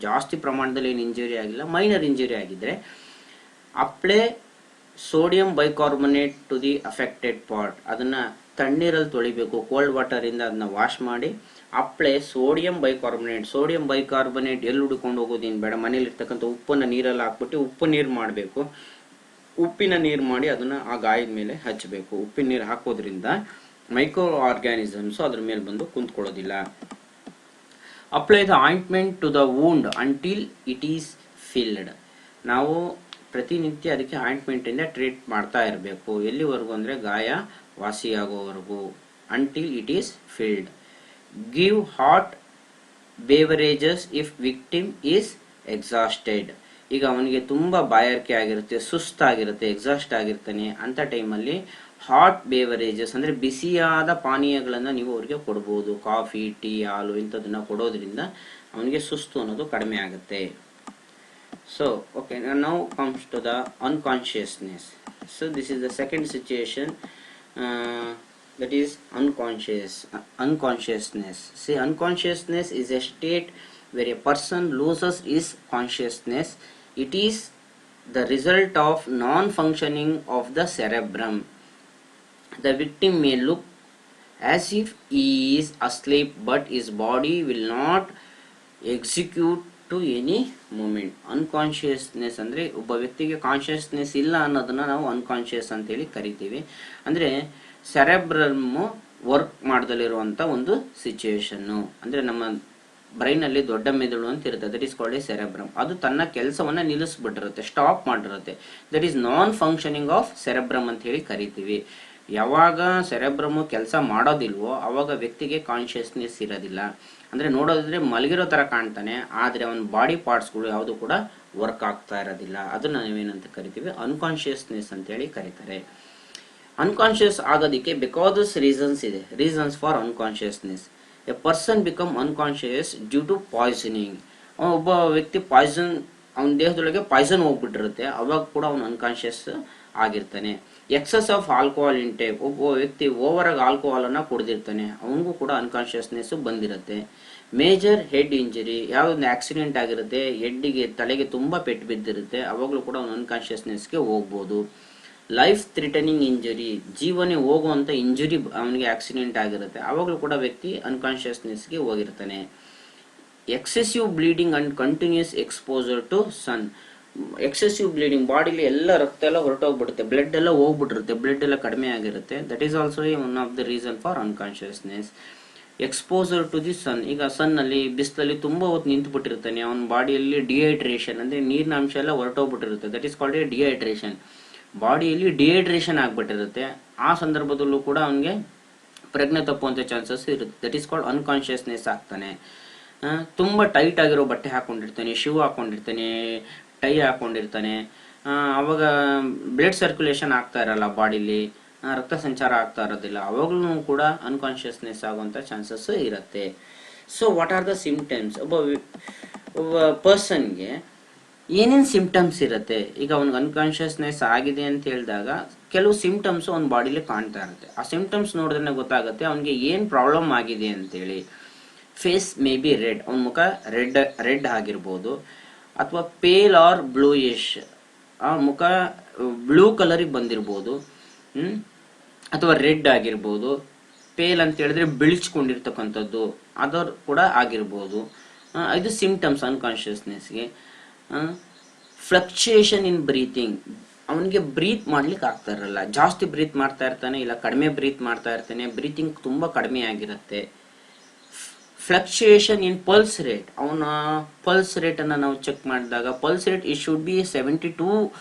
Speaker 1: ಜಾಸ್ತಿ ಪ್ರಮಾಣದಲ್ಲಿ ಏನು ಇಂಜುರಿ ಆಗಿಲ್ಲ, ಮೈನರ್ ಇಂಜುರಿ ಆಗಿದ್ರೆ apply sodium bicarbonate to the affected part, ಅದನ್ನ ತಣ್ಣೀರಲ್ಲಿ ತೊಳಿಬೇಕು, ಕೋಲ್ಡ್ ವಾಟರ್ ಇಂದ ಅದನ್ನ ವಾಶ್ ಮಾಡಿ ಅಪ್ಲೈ ಸೋಡಿಯಂ ಬೈಕಾರ್ಬೊನೇಟ್ ಎಲ್ಲಿ ಹುಡ್ಕೊಂಡು ಹೋಗೋದೇನು ಬೇಡ, ಮನೇಲಿ ಇರ್ತಕ್ಕಂಥ ಉಪ್ಪನ್ನ ನೀರಲ್ಲಿ ಹಾಕ್ಬಿಟ್ಟು ಉಪ್ಪು ನೀರು ಮಾಡಬೇಕು, ಉಪ್ಪಿನ ನೀರು ಮಾಡಿ ಅದನ್ನ ಆ ಗಾಯದ ಮೇಲೆ ಹಚ್ಚಬೇಕು. ಉಪ್ಪಿನ ನೀರು ಹಾಕೋದ್ರಿಂದ ಮೈಕ್ರೋ ಆರ್ಗ್ಯಾನಿಸಮ್ಸ್ ಅದ್ರ ಮೇಲೆ ಬಂದು ಕುಂತ್ಕೊಳ್ಳೋದಿಲ್ಲ. Apply the ointment to the wound until it is filled, ನಾವು ಪ್ರತಿನಿತ್ಯ ಅದಕ್ಕೆ ಆಯಿಂಟ್ಮೆಂಟ್ ಇಂದ ಟ್ರೀಟ್ ಮಾಡ್ತಾ ಇರಬೇಕು. ಎಲ್ಲಿವರೆಗೂ ಅಂದ್ರೆ ಗಾಯ ವಾಸಿಯಾಗೋವರೆಗೂ, until it is filled. Give hot beverages if victim is exhausted, ಈಗ ಅವನಿಗೆ ತುಂಬಾ ಬಾಯಾರಿಕೆ ಆಗಿರುತ್ತೆ, ಸುಸ್ತಾಗಿರುತ್ತೆ, ಎಕ್ಸಾಸ್ಟ್ ಆಗಿರ್ತಾನೆ, ಅಂತ ಟೈಮಲ್ಲಿ ಹಾಟ್ ಬೇವರೇಜಸ್ ಅಂದ್ರೆ ಬಿಸಿಯಾದ ಪಾನೀಯಗಳನ್ನ ನೀವು ಅವ್ರಿಗೆ ಕೊಡಬಹುದು. ಕಾಫಿ, ಟೀ, ಹಾಲು ಇಂಥದನ್ನ ಕೊಡೋದ್ರಿಂದ ಅವನಿಗೆ ಸುಸ್ತು ಅನ್ನೋದು ಕಡಿಮೆ ಆಗುತ್ತೆ. So, okay, now comes to the unconsciousness. So, this is the second situation, that is unconsciousness. See, unconsciousness is a state where a person loses his consciousness. It is the result of non-functioning of the cerebrum. The victim may look as if he is asleep, but his body will not execute to any movement. Unconsciousness ಅಂದರೆ ಒಬ್ಬ ವ್ಯಕ್ತಿಗೆ ಕಾನ್ಶಿಯಸ್ನೆಸ್ ಇಲ್ಲ ಅನ್ನೋದನ್ನ ನಾವು ಅನ್ಕಾನ್ಶಿಯಸ್ ಅಂತೇಳಿ ಕರಿತೀವಿ. ಅಂದರೆ ಸೆರೆಬ್ರಮ್ ವರ್ಕ್ ಮಾಡದಲ್ಲಿರುವಂಥ ಒಂದು ಸಿಚುವೇಶನ್ನು. ಅಂದರೆ ನಮ್ಮ ಬ್ರೈನಲ್ಲಿ ದೊಡ್ಡ ಮೆದುಳು ಅಂತ ಇರುತ್ತೆ, that is called a cerebrum. ಅದು ತನ್ನ ಕೆಲಸವನ್ನ ನಿಲ್ಲಿಸ್ಬಿಟ್ಟಿರುತ್ತೆ, ಸ್ಟಾಪ್ ಮಾಡಿರುತ್ತೆ. That is non functioning of cerebrum ಅಂತ ಹೇಳಿ ಕರಿತೀವಿ. ಯಾವಾಗ ಸೆರೆಬ್ರಮ್ ಕೆಲಸ ಮಾಡೋದಿಲ್ವೋ ಅವಾಗ ವ್ಯಕ್ತಿಗೆ ಕಾನ್ಶಿಯಸ್ನೆಸ್ ಇರೋದಿಲ್ಲ. ಅಂದ್ರೆ ನೋಡೋದಿದ್ರೆ ಮಲಗಿರೋ ತರ ಕಾಣ್ತಾನೆ, ಆದ್ರೆ ಅವನ ಬಾಡಿ ಪಾರ್ಟ್ಸ್ಗಳು ಯಾವುದು ಕೂಡ ವರ್ಕ್ ಆಗ್ತಾ ಇರೋದಿಲ್ಲ. ಅದನ್ನ ನಾವೇನಂತ ಕರಿತೀವಿ, ಅನ್ಕಾನ್ಶಿಯಸ್ನೆಸ್ ಅಂತ ಹೇಳಿ ಕರೀತಾರೆ. ಅನ್ಕಾನ್ಶಿಯಸ್ ಆಗೋದಿಕ್ಕೆ ಬೇಕಾದಷ್ಟು ರೀಸನ್ಸ್ ಇದೆ. Reasons for unconsciousness: a person become unconscious due to poisoning. ಒಬ್ಬ ವ್ಯಕ್ತಿ ಪಾಯ್ಸನ್, ಅವನ ದೇಹದೊಳಗೆ ಪಾಯ್ಸನ್ ಹೋಗ್ಬಿಟ್ಟಿರುತ್ತೆ, ಅವಾಗ ಕೂಡ ಅವನು ಅನ್ಕಾನ್ಶಿಯಸ್ ಆಗಿರ್ತಾನೆ. ಎಕ್ಸಸ್ ಆಫ್ ಆಲ್ಕೋಹಾಲ್ ಇಂಟೇಕ್, ಒಬ್ಬ ವ್ಯಕ್ತಿ ಓವರ್ ಆಗಿ ಆಲ್ಕೋಹಾಲ್ ಅನ್ನ ಕುಡಿದಿರ್ತಾನೆ, ಅವನಿಗೂ ಕೂಡ ಅನ್ಕಾನ್ಶಿಯಸ್ನೆಸ್ ಬಂದಿರುತ್ತೆ. ಮೇಜರ್ ಹೆಡ್ ಇಂಜರಿ, ಯಾವ್ದೊಂದು ಆಕ್ಸಿಡೆಂಟ್ ಆಗಿರುತ್ತೆ, ಹೆಡ್ಡಿಗೆ ತಲೆಗೆ ತುಂಬಾ ಪೆಟ್ಟು ಬಿದ್ದಿರುತ್ತೆ, ಅವಾಗಲೂ ಕೂಡ ಅವನು ಅನ್ಕಾನ್ಶಿಯಸ್ನೆಸ್ಗೆ ಹೋಗ್ಬೋದು. ಲೈಫ್ ಥ್ರಿಟನಿಂಗ್ ಇಂಜರಿ, ಜೀವನೇ ಹೋಗುವಂತ ಇಂಜುರಿ ಅವನಿಗೆ ಆಕ್ಸಿಡೆಂಟ್ ಆಗಿರುತ್ತೆ, ಅವಾಗಲೂ ಕೂಡ ವ್ಯಕ್ತಿ ಅನ್ಕಾನ್ಶಿಯಸ್ನೆಸ್ಗೆ ಹೋಗಿರ್ತಾನೆ. Excessive bleeding and continuous exposure to sun, excessive bleeding, bodily ಎಲ್ಲ ರಕ್ತ ಎಲ್ಲ ಹೊರಟೋಗ್ಬಿಡುತ್ತೆ, ಬ್ಲಡ್ ಎಲ್ಲ ಹೋಗ್ಬಿಟ್ಟಿರುತ್ತೆ, ಬ್ಲಡ್ ಎಲ್ಲ ಕಡಿಮೆ ಆಗಿರುತ್ತೆ. That is also one of the reason for unconsciousness. Exposure to the sun, ಈಗ ಸನ್ ಅಲ್ಲಿ ಬಿಸಿಲಲ್ಲಿ ತುಂಬಾ ಹೊತ್ತು ನಿಂತು ಬಿಟ್ಟಿರ್ತಾನೆ, ಅವನ ಬಾಡಿಯಲ್ಲಿ ಡಿಹೈಡ್ರೇಷನ್ ಅಂದ್ರೆ ನೀರಿನ ಅಂಶ ಎಲ್ಲ ಹೊರಟೋಗ್ಬಿಟ್ಟಿರುತ್ತೆ, that is called a dehydration. ಬಾಡಿಯಲ್ಲಿ ಡಿಹೈಡ್ರೇಷನ್ ಆಗ್ಬಿಟ್ಟಿರುತ್ತೆ, ಆ ಸಂದರ್ಭದಲ್ಲೂ ಕೂಡ ಅವನಿಗೆ ಪ್ರಜ್ಞೆ ತಪ್ಪುವಂತ ಚಾನ್ಸಸ್ ಇರುತ್ತೆ, ದಟ್ ಈಸ್ ಕಾಲ್ಡ್ ಅನ್ಕಾನ್ಶಿಯಸ್ನೆಸ್ ಆಗ್ತಾನೆ. ತುಂಬಾ ಟೈಟ್ ಆಗಿರೋ ಬಟ್ಟೆ ಹಾಕೊಂಡಿರ್ತಾನೆ, ಶೂ ಹಾಕೊಂಡಿರ್ತಾನೆ, ಟೈ ಹಾಕೊಂಡಿರ್ತಾನೆ, ಅವಾಗ ಬ್ಲಡ್ ಸರ್ಕ್ಯುಲೇಷನ್ ಆಗ್ತಾ ಇರಲ್ಲ ಬಾಡಿಲಿ, ರಕ್ತ ಸಂಚಾರ ಆಗ್ತಾ ಇರೋದಿಲ್ಲ, ಅವಾಗ್ಲೂ ಕೂಡ ಅನ್ಕಾನ್ಶಿಯಸ್ನೆಸ್ ಆಗುವಂತ ಚಾನ್ಸಸ್ ಇರುತ್ತೆ. So what are the symptoms? ಒಬ್ಬ ಪರ್ಸನ್ಗೆ ಏನೇನ್ ಸಿಂಪ್ಟಮ್ಸ್ ಇರುತ್ತೆ? ಈಗ ಅವ್ನಿಗೆ ಅನ್ಕಾನ್ಶಿಯಸ್ನೆಸ್ ಆಗಿದೆ ಅಂತ ಹೇಳಿದಾಗ ಕೆಲವು ಸಿಂಪ್ಟಮ್ಸ್ ಅವ್ನ ಬಾಡಿಲಿ ಕಾಣ್ತಾ ಇರುತ್ತೆ. ಆ ಸಿಂಪ್ಟಮ್ಸ್ ನೋಡಿದ್ರೆ ಗೊತ್ತಾಗುತ್ತೆ ಅವ್ನಿಗೆ ಏನ್ ಪ್ರಾಬ್ಲಮ್ ಆಗಿದೆ ಅಂತೇಳಿ. ಫೇಸ್ ಮೇ ಬಿ ರೆಡ್, ಅವನ ಮುಖ ರೆಡ್ ಆಗಿರ್ಬೋದು, ಅಥವಾ ಪೇಲ್ ಆರ್ ಬ್ಲೂಯಿಶ್, ಆ ಮುಖ ಬ್ಲೂ ಕಲರಿಗೆ ಬಂದಿರ್ಬೋದು, ಅಥವಾ ರೆಡ್ ಆಗಿರ್ಬೋದು. ಪೇಲ್ ಅಂತ ಹೇಳಿದ್ರೆ ಬಿಳಿಚ್ಕೊಂಡಿರ್ತಕ್ಕಂಥದ್ದು, ಅದರ್ ಕೂಡ ಆಗಿರ್ಬೋದು. ಇದು ಸಿಂಪ್ಟಮ್ಸ್ ಅನ್ಕಾನ್ಶಿಯಸ್ನೆಸ್ಗೆ. ಫ್ಲಕ್ಚುಯೇಷನ್ ಇನ್ ಬ್ರೀತಿಂಗ್, ಅವನಿಗೆ ಬ್ರೀತ್ ಮಾಡ್ಲಿಕ್ಕೆ ಆಗ್ತಾ ಇರಲ್ಲ, ಜಾಸ್ತಿ ಬ್ರೀತ್ ಮಾಡ್ತಾ ಇರ್ತಾನೆ, ಇಲ್ಲ ಕಡಿಮೆ ಬ್ರೀತ್ ಮಾಡ್ತಾ ಇರ್ತಾನೆ, ಬ್ರೀತಿಂಗ್ ತುಂಬಾ ಕಡಿಮೆ ಆಗಿರುತ್ತೆ. ಫ್ಲಕ್ಚುಯೇಷನ್ ಇನ್ ಪಲ್ಸ್ ರೇಟ್, ಅವನ ಪಲ್ಸ್ ರೇಟ್ ಅನ್ನ ನಾವು ಚೆಕ್ ಮಾಡಿದಾಗ pulse rate it should be 72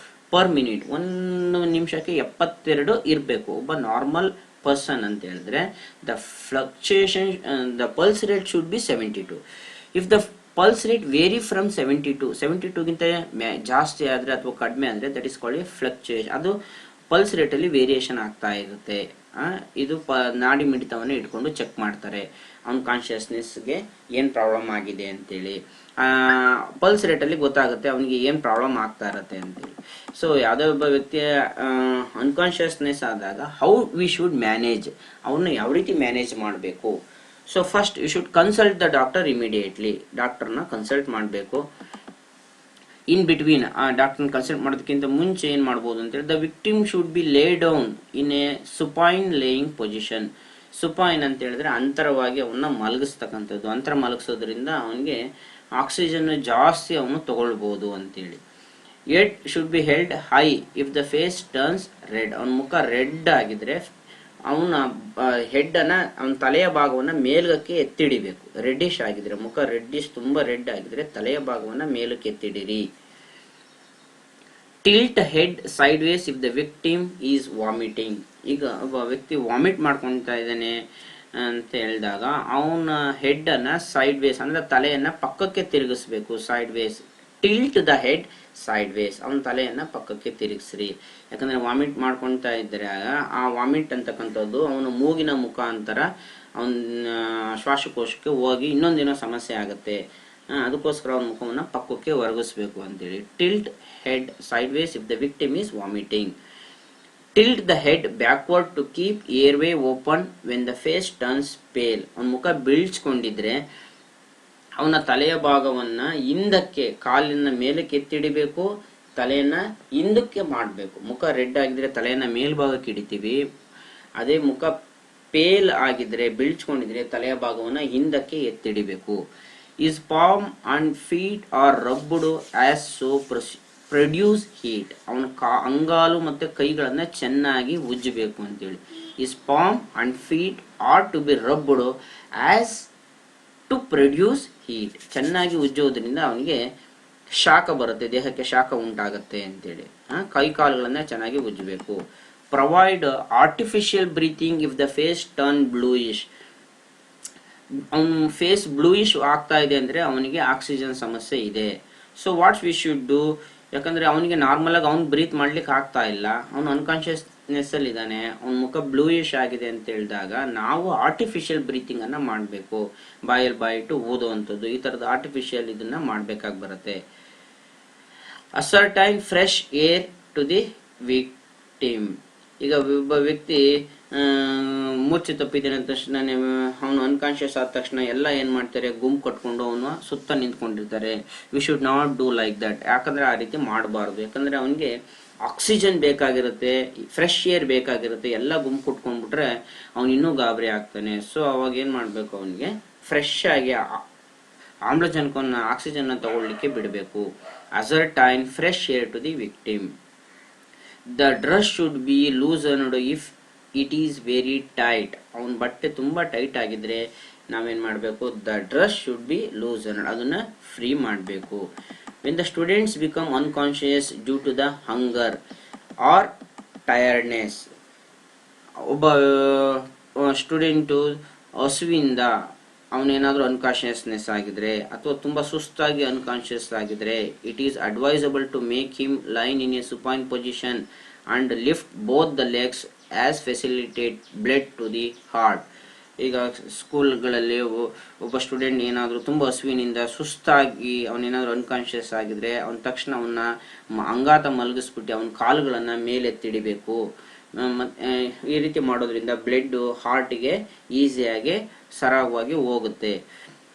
Speaker 1: per minute, ಒಂದು ನಿಮಿಷಕ್ಕೆ 72 ಇರಬೇಕು ಒಬ್ಬ ನಾರ್ಮಲ್ ಪರ್ಸನ್ ಅಂತ ಹೇಳಿದ್ರೆ. The fluctuation, the pulse rate should be 72. If the pulse rate vary from 72 ಗಿಂತ ಜಾಸ್ತಿ ಆದ್ರೆ ಅಥವಾ ಕಡಿಮೆ ಆದ್ರೆ that is called a fluctuation. ಅದು ಪಲ್ಸ್ ರೇಟ್ ಅಲ್ಲಿ ವೇರಿಯೇಷನ್ ಆಗ್ತಾ ಇರುತ್ತೆ. ಇದು ನಾಡಿ ಮಿಡಿತವನ್ನು ಇಟ್ಕೊಂಡು ಚೆಕ್ ಮಾಡ್ತಾರೆ. ಅವ್ನ ಕಾನ್ಶಿಯಸ್ನೆಸ್ಗೆ ಏನು ಪ್ರಾಬ್ಲಮ್ ಆಗಿದೆ ಅಂತೇಳಿ. ಪಲ್ಸ್ ರೇಟಲ್ಲಿ ಗೊತ್ತಾಗುತ್ತೆ ಅವನಿಗೆ ಏನು ಪ್ರಾಬ್ಲಮ್ ಆಗ್ತಾ ಇರತ್ತೆ ಅಂತೇಳಿ. ಸೊ ಯಾವುದೇ ಒಬ್ಬ ವ್ಯಕ್ತಿಯ ಅನ್ಕಾನ್ಶಿಯಸ್ನೆಸ್ ಆದಾಗ ಹೌ ವಿ ಶುಡ್ ಮ್ಯಾನೇಜ್, ಅವನ್ನ ಯಾವ ರೀತಿ ಮ್ಯಾನೇಜ್ ಮಾಡಬೇಕು. So first you should consult the doctor immediately, ಡಾಕ್ಟರ್ನ ಕನ್ಸಲ್ಟ್ ಮಾಡಬೇಕು. ಇನ್ ಬಿಟ್ವೀನ್ ಆ ಡಾಕ್ಟರ್ನ ಕನ್ಸಲ್ಟ್ ಮಾಡೋದಕ್ಕಿಂತ ಮುಂಚೆ ಏನು ಮಾಡ್ಬೋದು ಅಂತೇಳಿ, ದ ವಿಕ್ಟಿಮ್ ಶುಡ್ ಬಿ ಲೇ down in a supine laying position. Supine ಅಂತ ಹೇಳಿದ್ರೆ ಅಂತರವಾಗಿ ಅವನ್ನ ಮಲಗಿಸ್ತಕ್ಕಂಥದ್ದು. ಅಂತರ ಮಲಗಿಸೋದ್ರಿಂದ ಅವನಿಗೆ ಆಕ್ಸಿಜನ್ ಜಾಸ್ತಿ ಅವನು ತಗೊಳ್ಬಹುದು ಅಂತೇಳಿ. Head should be held high if the face turns red. ಅವನ ಮುಖ ರೆಡ್ ಆಗಿದ್ರೆ ಅವನ ಹೆಡ್ ಅನ್ನ, ಅವನ ತಲೆಯ ಭಾಗವನ್ನ ಮೇಲ್ಗಕ್ಕೆ ಎತ್ತಿಡಿಬೇಕು. ರೆಡ್ಡಿಶ್ ಆಗಿದ್ರೆ, ಮುಖ ರೆಡ್ಡಿಶ್ ತುಂಬಾ ರೆಡ್ ಆಗಿದ್ರೆ ತಲೆಯ ಭಾಗವನ್ನ ಮೇಲಕ್ಕೆ ಎತ್ತಿಡಿರಿ. Tilt head sideways if the victim is vomiting. ಈಗ ಒಬ್ಬ ವ್ಯಕ್ತಿ ವಾಮಿಟ್ ಮಾಡ್ಕೊಳ್ತಾ ಇದ್ದಾನೆ ಅಂತ ಹೇಳಿದಾಗ ಅವನ ಹೆಡ್ ಅನ್ನ ಸೈಡ್ ವೇಸ್ ಅಂದ್ರೆ ತಲೆಯನ್ನ ಪಕ್ಕಕ್ಕೆ ತಿರುಗಿಸ್ಬೇಕು. Sideways, tilt the head sideways, ಅವನ ತಲೆಯನ್ನ ಪಕ್ಕಕ್ಕೆ ತಿರುಗಿಸ್ರಿ. ಯಾಕಂದ್ರೆ ವಾಮಿಟ್ ಮಾಡ್ಕೊಳ್ತಾ ಇದ್ರೆ ಆ ವಾಮಿಟ್ ಅಂತಕ್ಕಂಥದ್ದು ಅವನ ಮೂಗಿನ ಮುಖಾಂತರ ಅವನ ಶ್ವಾಸಕೋಶಕ್ಕೆ ಹೋಗಿ ಇನ್ನೊಂದೇನೋ ಸಮಸ್ಯೆ ಆಗುತ್ತೆ. ಅದಕ್ಕೋಸ್ಕರ ಅವನ ಮುಖವನ್ನ ಪಕ್ಕಕ್ಕೆ ಒರಗಿಸ್ಬೇಕು ಅಂತೇಳಿ. Tilt head sideways if the victim is vomiting. Tilt the head backward to keep airway open when the face turns pale. ಅವನ ಮುಖ ಬೀಳ್ಸ್ಕೊಂಡಿದ್ರೆ ಅವನ ತಲೆಯ ಭಾಗವನ್ನ ಹಿಂದಕ್ಕೆ, ಕಾಲಿನ ಮೇಲೆ ಕೆತ್ತಿಡಿಬೇಕು, ತಲೆಯನ್ನ ಹಿಂದಕ್ಕೆ ಮಾಡಬೇಕು. ಮುಖ ರೆಡ್ ಆಗಿದ್ರೆ ತಲೆಯನ್ನ ಮೇಲ್ಭಾಗಕ್ಕೆ ಹಿಡಿತೀವಿ. ಅದೇ ಮುಖ ಪೇಲ್ ಆಗಿದ್ರೆ, ಬೀಳ್ಸ್ಕೊಂಡಿದ್ರೆ ತಲೆಯ ಭಾಗವನ್ನ ಹಿಂದಕ್ಕೆ ಎತ್ತಿಡಿಬೇಕು. His palm and feet are rubbed as so produce heat. ಅವನ ಅಂಗಾಲು ಮತ್ತೆ ಕೈಗಳನ್ನ ಚೆನ್ನಾಗಿ ಉಜ್ಜಬೇಕು ಅಂತೇಳಿ. His palm and feet are to be rubbed as to produce heat. ಚೆನ್ನಾಗಿ ಉಜ್ಜೋದ್ರಿಂದ ಅವನಿಗೆ ಶಾಖ ಬರುತ್ತೆ, ದೇಹಕ್ಕೆ ಶಾಖ ಉಂಟಾಗತ್ತೆ ಅಂತೇಳಿ. ಕೈ ಕಾಲುಗಳನ್ನ ಚೆನ್ನಾಗಿ ಉಜ್ಜಬೇಕು. Provide artificial breathing if the face turn bluish. ಅವನ ಫೇಸ್ ಬ್ಲೂಯಿಶ್ ಆಗ್ತಾ ಇದೆ ಅಂದ್ರೆ ಅವನಿಗೆ ಆಕ್ಸಿಜನ್ ಸಮಸ್ಯೆ ಇದೆ. So what's we should do, ಯಾಕಂದ್ರೆ ಅವನಿಗೆ ನಾರ್ಮಲ್ ಆಗಿ ಅವ್ನು ಬ್ರೀತ್ ಮಾಡ್ಲಿಕ್ಕೆ ಆಗ್ತಾ ಇಲ್ಲ, ಅವನು ಅನ್ಕಾನ್ಶಿಯಸ್ನೆಸ್ ಅಲ್ಲಿ ಇದ್ದಾನೆ, ಅವನ ಮುಖ ಬ್ಲೂಯಿಶ್ ಆಗಿದೆ ಅಂತ ಹೇಳಿದಾಗ ನಾವು ಆರ್ಟಿಫಿಷಿಯಲ್ ಬ್ರೀತಿಂಗ್ ಅನ್ನ ಮಾಡಬೇಕು. ಬಾಯಲ್ಲಿ ಬಾಯಿಟ್ಟು ಓದುವಂಥದ್ದು, ಈ ತರದ ಆರ್ಟಿಫಿಷಿಯಲ್ ಇದನ್ನ ಮಾಡ್ಬೇಕಾಗಿ ಬರುತ್ತೆ. Ascertain fresh air to the victim. ಈಗ ಒಬ್ಬ ವ್ಯಕ್ತಿ ಮೂರ್ಛೆ ತಪ್ಪಿದ್ದಾನೆ ಅಂತ ತಕ್ಷಣ, ಅವನು ಅನ್ಕಾನ್ಶಿಯಸ್ ಆದ ತಕ್ಷಣ ಎಲ್ಲ ಏನ್ ಮಾಡ್ತಾರೆ, ಗುಂಪು ಕಟ್ಕೊಂಡು ಅವನು ಸುತ್ತ ನಿಂತ್ಕೊಂಡಿರ್ತಾರೆ. We should not do like that. ಯಾಕಂದ್ರೆ ಆ ರೀತಿ ಮಾಡಬಾರ್ದು. ಯಾಕಂದ್ರೆ ಅವನಿಗೆ ಆಕ್ಸಿಜನ್ ಬೇಕಾಗಿರುತ್ತೆ, ಫ್ರೆಶ್ ಏರ್ ಬೇಕಾಗಿರುತ್ತೆ. ಎಲ್ಲ ಗುಂಪು ಕುಟ್ಕೊಂಡ್ಬಿಟ್ರೆ ಅವ್ನು ಇನ್ನೂ ಗಾಬರಿ ಆಗ್ತಾನೆ. ಸೊ ಅವಾಗ ಏನ್ ಮಾಡ್ಬೇಕು, ಅವನಿಗೆ ಫ್ರೆಶ್ ಆಗಿ ಆಮ್ಲಜನಕವನ್ನ, ಆಕ್ಸಿಜನ್ ತಗೊಳ್ಳಿಕ್ಕೆ ಬಿಡಬೇಕು. Ascertain fresh air to the victim. The dress should be loosened if it is very tight. ಅವನ ಬಟ್ಟೆ ತುಂಬಾ ಟೈಟ್ ಆಗಿದ್ರೆ ನಾವೇನ್ ಮಾಡಬೇಕು, the dress should be loosened, ಅದನ್ನ ಫ್ರೀ ಮಾಡಬೇಕು. When the students become unconscious due to the hunger or tiredness. ಒಬ್ಬ ಸ್ಟೂಡೆಂಟು ಹಸುವಿಂದ ಅವನೇನಾದ್ರೂ ಅನ್ಕಾನ್ಶಿಯಸ್ನೆಸ್ ಆಗಿದ್ರೆ ಅಥವಾ ತುಂಬಾ ಸುಸ್ತಾಗಿ ಅನ್ಕಾನ್ಶಿಯಸ್ ಆಗಿದ್ರೆ, it is advisable to make him line in a supine position and lift both the legs as facilitate blood to the heart. ಈಗ ಸ್ಕೂಲ್ಗಳಲ್ಲಿ ಒಬ್ಬ ಸ್ಟೂಡೆಂಟ್ ಏನಾದರೂ ತುಂಬ ಹಸುವಿನಿಂದ ಸುಸ್ತಾಗಿ ಅವನೇನಾದ್ರೂ ಅನ್ಕಾನ್ಶಿಯಸ್ ಆಗಿದ್ರೆ ಅವನ ತಕ್ಷಣ ಅವನ್ನ ಅಂಗಾತ ಮಲಗಿಸ್ಬಿಟ್ಟು ಅವನ ಕಾಲುಗಳನ್ನ ಮೇಲೆತ್ತಿಡಿಬೇಕು. ಈ ರೀತಿ ಮಾಡೋದ್ರಿಂದ ಬ್ಲಡ್ ಹಾರ್ಟ್ಗೆ ಈಸಿಯಾಗಿ ಸರಾಗವಾಗಿ ಹೋಗುತ್ತೆ.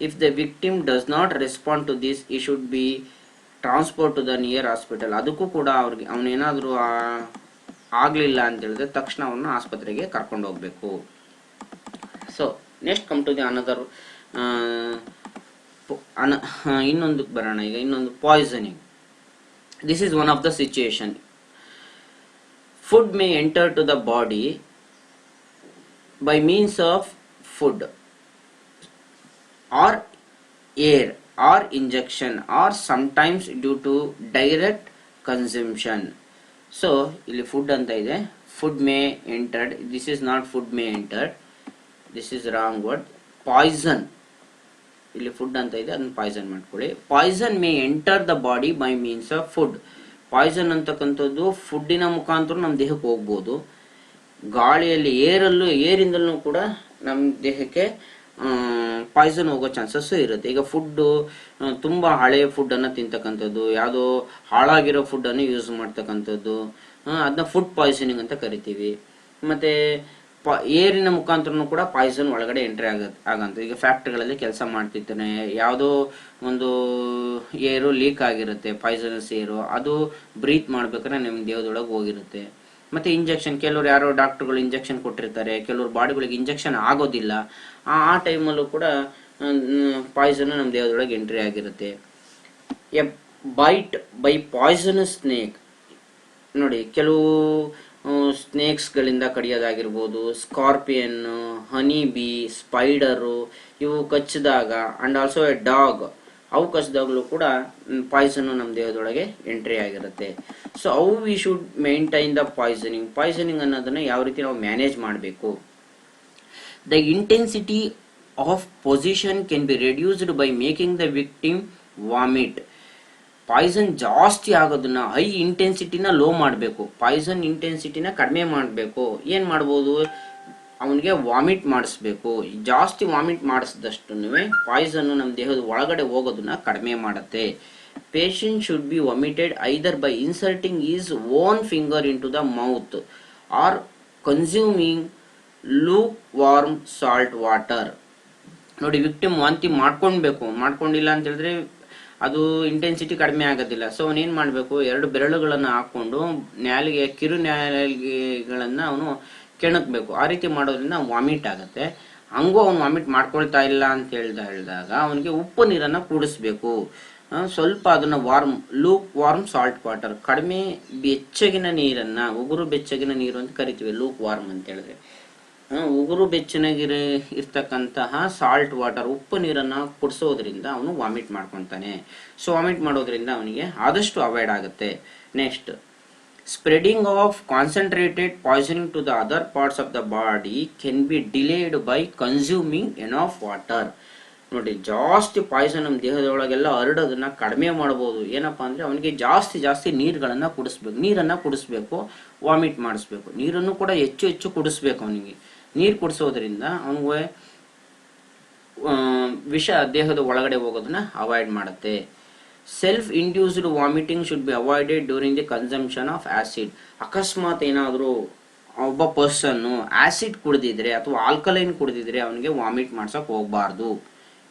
Speaker 1: If the victim does not respond to this, he should be transport to the near hospital. ಅದಕ್ಕೂ ಕೂಡ ಅವ್ರಿಗೆ ಅವನೇನಾದ್ರೂ ಆಗ್ಲಿಲ್ಲ ಅಂತ ಹೇಳಿದ್ರೆ ತಕ್ಷಣ ಅವನ್ನ ಆಸ್ಪತ್ರೆಗೆ ಕರ್ಕೊಂಡು ಹೋಗ್ಬೇಕು. So next come to the another, ಇನ್ನೊಂದಕ್ಕೆ ಬರೋಣ. ಈಗ ಇನ್ನೊಂದು poisoning. This is one of the situation. Food may enter to the body by means of food or air or injection or sometimes due to direct consumption. So ಇಲ್ಲಿ ಫುಡ್ ಅಂತ ಇದೆ, food may entered, this is not food may entered, this is wrong word. Poison, ಇಲ್ಲಿ ಫುಡ್ ಅಂತ ಇದೆ, ಅದನ್ನ ಪಾಯ್ಸನ್ ಮಾಡ್ಕೊಳ್ಳಿ. Poison may enter the body by means of food. Poison ಅಂತಕ್ಕಂಥದ್ದು ಫುಡ್ಡಿನ ಮುಖಾಂತರ ನಮ್ಮ ದೇಹಕ್ಕೆ ಹೋಗ್ಬೋದು. ಗಾಳಿಯಲ್ಲಿ ಏರಿಂದಲೂ ಕೂಡ ನಮ್ಮ ದೇಹಕ್ಕೆ ಪಾಯ್ಸನ್ ಹೋಗೋ ಚಾನ್ಸಸ್ ಇರುತ್ತೆ. ಈಗ ಫುಡ್ಡು ತುಂಬಾ ಹಳೆಯ ಫುಡ್ ಅನ್ನ ತಿಂತಕ್ಕಂಥದ್ದು, ಯಾವುದೋ ಹಾಳಾಗಿರೋ ಫುಡ್ ಅನ್ನು ಯೂಸ್ ಮಾಡ್ತಕ್ಕಂಥದ್ದು, ಅದನ್ನ ಫುಡ್ ಪಾಯ್ಸನಿಂಗ್ ಅಂತ ಕರಿತೀವಿ. ಮತ್ತೆ ಏರಿನ ಮುಖಾಂತರನು ಕೂಡ ಪಾಯ್ಸನ್ ಒಳಗಡೆ ಎಂಟ್ರಿ ಆಗಂತ. ಈಗ ಫ್ಯಾಕ್ಟ್ರಿಗಳಲ್ಲಿ ಕೆಲಸ ಮಾಡ್ತಿರ್ತಾನೆ, ಯಾವುದೋ ಒಂದು ಏರು ಲೀಕ್ ಆಗಿರುತ್ತೆ, ಪಾಯ್ಸನಸ್ ಏರು, ಅದು ಬ್ರೀತ್ ಮಾಡ್ಬೇಕಾದ್ರೆ ನಿಮ್ಮ ದೇಹದೊಳಗೆ ಹೋಗಿರುತ್ತೆ. ಮತ್ತೆ ಇಂಜೆಕ್ಷನ್, ಕೆಲವರು ಯಾರೋ ಡಾಕ್ಟರ್ಗಳು ಇಂಜೆಕ್ಷನ್ ಕೊಟ್ಟಿರ್ತಾರೆ, ಕೆಲವರು ಬಾಡಿಗಳಿಗೆ ಇಂಜೆಕ್ಷನ್ ಆಗೋದಿಲ್ಲ, ಆ ಟೈಮಲ್ಲೂ ಕೂಡ ಪಾಯ್ಸನ್ ನಮ್ಮ ದೇಹದೊಳಗೆ ಎಂಟ್ರಿ ಆಗಿರುತ್ತೆ. A bite by poisonous snake, ನೋಡಿ ಕೆಲವು ಸ್ನೇಕ್ಸ್ಗಳಿಂದ ಕಡಿಯೋದಾಗಿರ್ಬೋದು, ಸ್ಕಾರ್ಪಿಯನ್, ಹನಿ ಬಿ, ಸ್ಪೈಡರು, ಇವು ಕಚ್ಚಿದಾಗ, ಅಂಡ್ ಆಲ್ಸೋ ಎ ಡಾಗ್, ಅವು ಕಚ್ಚಿದಾಗಲೂ ಕೂಡ ಪಾಯ್ಸನ್ ನಮ್ಮ ದೇಹದೊಳಗೆ ಎಂಟ್ರಿ ಆಗಿರುತ್ತೆ. So how we should maintain the poisoning ಅನ್ನೋದನ್ನ ಯಾವ ರೀತಿ ನಾವು ಮ್ಯಾನೇಜ್ ಮಾಡಬೇಕು. The intensity of position can be reduced by making the victim vomit. Poison ಜಾಸ್ತಿ ಆಗೋದನ್ನ, ಹೈ ಇಂಟೆನ್ಸಿಟಿನ ಲೋ ಮಾಡಬೇಕು, ಪಾಯ್ಸನ್ ಇಂಟೆನ್ಸಿಟಿನ ಕಡಿಮೆ ಮಾಡಬೇಕು. ಏನ್ ಮಾಡ್ಬೋದು, ಅವನಿಗೆ ವಾಮಿಟ್ ಮಾಡಿಸ್ಬೇಕು. ಜಾಸ್ತಿ ವಾಮಿಟ್ ಮಾಡಿಸಿದಷ್ಟು ಪಾಯ್ಸನ್ ನಮ್ಮ ದೇಹದ ಒಳಗಡೆ ಹೋಗೋದನ್ನ ಕಡಿಮೆ ಮಾಡುತ್ತೆ. Patient should be vomited either by inserting his own finger into the mouth or consuming lukewarm salt water. ನೋಡಿ, ವಿಕ್ಟಿಮ್ ವಾಂತಿ ಮಾಡ್ಕೊಂಡಿಲ್ಲ ಅಂತ ಹೇಳಿದ್ರೆ ಅದು ಇಂಟೆನ್ಸಿಟಿ ಕಡಿಮೆ ಆಗೋದಿಲ್ಲ. ಸೊ ಅವನೇನ್ ಮಾಡ್ಬೇಕು, 2 ಬೆರಳುಗಳನ್ನ ಹಾಕೊಂಡು ನಾಲಿಗೆ, ಕಿರು ನಾಲಿಗೆಗಳನ್ನ ಅವನು ಕೆಣಕ್ಬೇಕು. ಆ ರೀತಿ ಮಾಡೋದ್ರಿಂದ ವಾಮಿಟ್ ಆಗುತ್ತೆ. ಹಂಗೂ ಅವ್ನು ವಾಮಿಟ್ ಮಾಡ್ಕೊಳ್ತಾ ಇಲ್ಲ ಅಂತ ಹೇಳಿದಾಗ ಅವನಿಗೆ ಉಪ್ಪು ನೀರನ್ನ ಕೂಡಿಸ್ಬೇಕು. ಸ್ವಲ್ಪ ಅದನ್ನ ಲೂಕ್ ವಾರ್ಮ್ ಸಾಲ್ಟ್ ವಾಟರ್, ಕಡಿಮೆ ಬೆಚ್ಚಗಿನ ನೀರನ್ನ, ಉಗುರು ಬೆಚ್ಚಗಿನ ನೀರು ಅಂತ ಕರಿತೀವಿ ಲೂಕ್ ವಾರ್ಮ್ ಅಂತ ಹೇಳಿದ್ರೆ. ಉಗುರು ಬೆಚ್ಚನಾಗಿರ ಇರ್ತಕ್ಕಂತಹ ಸಾಲ್ಟ್ ವಾಟರ್, ಉಪ್ಪು ನೀರನ್ನ ಕುಡಿಸೋದ್ರಿಂದ ಅವನು ವಾಮಿಟ್ ಮಾಡ್ಕೊತಾನೆ. ಸೊ ವಾಮಿಟ್ ಮಾಡೋದ್ರಿಂದ ಅವನಿಗೆ ಆದಷ್ಟು ಅವಾಯ್ಡ್ ಆಗುತ್ತೆ. Next, spreading of concentrated poisoning to the other parts of the body can be delayed by consuming enough water. ನೋಡಿ, ಜಾಸ್ತಿ ಪಾಯ್ಸನ್ ನಮ್ಮ ದೇಹದೊಳಗೆಲ್ಲ ಹರಡೋದನ್ನ ಕಡಿಮೆ ಮಾಡಬಹುದು. ಏನಪ್ಪಾ ಅಂದ್ರೆ ಅವನಿಗೆ ಜಾಸ್ತಿ ನೀರನ್ನ ಕುಡಿಸ್ಬೇಕು, ವಾಮಿಟ್ ಮಾಡಿಸ್ಬೇಕು. ನೀರನ್ನು ಕೂಡ ಹೆಚ್ಚು ಕುಡಿಸ್ಬೇಕು. ಅವನಿಗೆ ನೀರು ಕುಡಿಸೋದ್ರಿಂದ ಅವನಿಗೆ ವಿಷ ದೇಹದ ಒಳಗಡೆ ಹೋಗೋದನ್ನ ಅವಾಯ್ಡ್ ಮಾಡುತ್ತೆ. Self induced vomiting should be avoided during the consumption of acid. ಅಕಸ್ಮಾತ್ ಏನಾದರೂ ಒಬ್ಬ ಪರ್ಸನ್ ಆಸಿಡ್ ಕುಡಿದಿದ್ರೆ ಅಥವಾ ಆಲ್ಕಲೈನ್ ಕುಡಿದಿದ್ರೆ ಅವನಿಗೆ ವಾಮಿಟ್ ಮಾಡ್ಸಕ್ ಹೋಗ್ಬಾರ್ದು.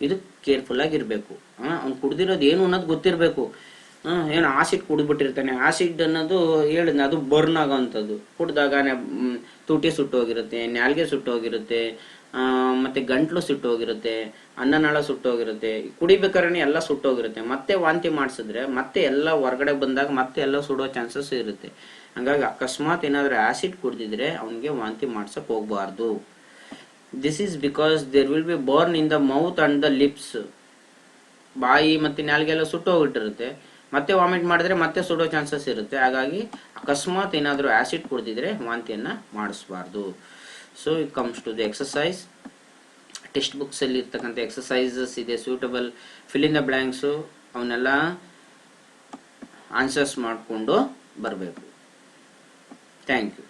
Speaker 1: ಇದು ಕೇರ್ಫುಲ್ ಆಗಿರ್ಬೇಕು. ಅವ್ನು ಕುಡ್ದಿರೋದು ಏನು ಅನ್ನೋದು ಗೊತ್ತಿರ್ಬೇಕು. ಏನು ಆಸಿಡ್ ಕುಡಿದ್ಬಿಟ್ಟಿರ್ತಾನೆ, ಆಸಿಡ್ ಅನ್ನೋದು ಹೇಳಿದ್ನ ಅದು ಬರ್ನ್ ಆಗೋವಂಥದ್ದು. ಕುಡ್ದಾಗ ತುಟಿ ಸುಟ್ಟೋಗಿರುತ್ತೆ, ನಾಲ್ಗೆ ಸುಟ್ಟೋಗಿರುತ್ತೆ, ಮತ್ತೆ ಗಂಟ್ಲು ಸುಟ್ಟೋಗಿರುತ್ತೆ, ಅನ್ನನಾಳ ಸುಟ್ಟೋಗಿರುತ್ತೆ. ಕುಡಿಬೇಕಾದ್ರೆ ಎಲ್ಲ ಸುಟ್ಟೋಗಿರುತ್ತೆ. ಮತ್ತೆ ವಾಂತಿ ಮಾಡಿಸಿದ್ರೆ ಮತ್ತೆ ಎಲ್ಲ ಹೊರಗಡೆ ಬಂದಾಗ ಮತ್ತೆ ಎಲ್ಲ ಸುಡೋ ಚಾನ್ಸಸ್ ಇರುತ್ತೆ. ಹಂಗಾಗಿ ಅಕಸ್ಮಾತ್ ಏನಾದ್ರೂ ಆಸಿಡ್ ಕುಡಿದಿದ್ರೆ ಅವನಿಗೆ ವಾಂತಿ ಮಾಡ್ಸಕ್ ಹೋಗ್ಬಾರ್ದು. This is because there will be burn in the mouth and the lips. ಬಾಯಿ ಮತ್ತೆ ನಾಲ್ಗೆಲ್ಲ ಸುಟ್ಟೋಗಿಟ್ಟಿರುತ್ತೆ. ಮತ್ತೆ ವಾಮಿಟ್ ಮಾಡಿದ್ರೆ ಮತ್ತೆ ಸುಡೋ ಚಾನ್ಸಸ್ ಇರುತ್ತೆ. ಹಾಗಾಗಿ ಅಕಸ್ಮಾತ್ ಏನಾದರೂ ಆಸಿಡ್ ಕುಡಿದಿದ್ರೆ ವಾಂತಿಯನ್ನ ಮಾಡಿಸಬಾರ್ದು. So it comes to the exercise. Textbooks ಅಲ್ಲಿ ಇರ್ತಕ್ಕಂಥ ಎಕ್ಸಸೈಸಸ್ ಇದೆ, suitable fill in the blanks, ಅವನ್ನೆಲ್ಲ ಆನ್ಸರ್ಸ್ ಮಾಡಿಕೊಂಡು ಬರಬೇಕು. Thank you.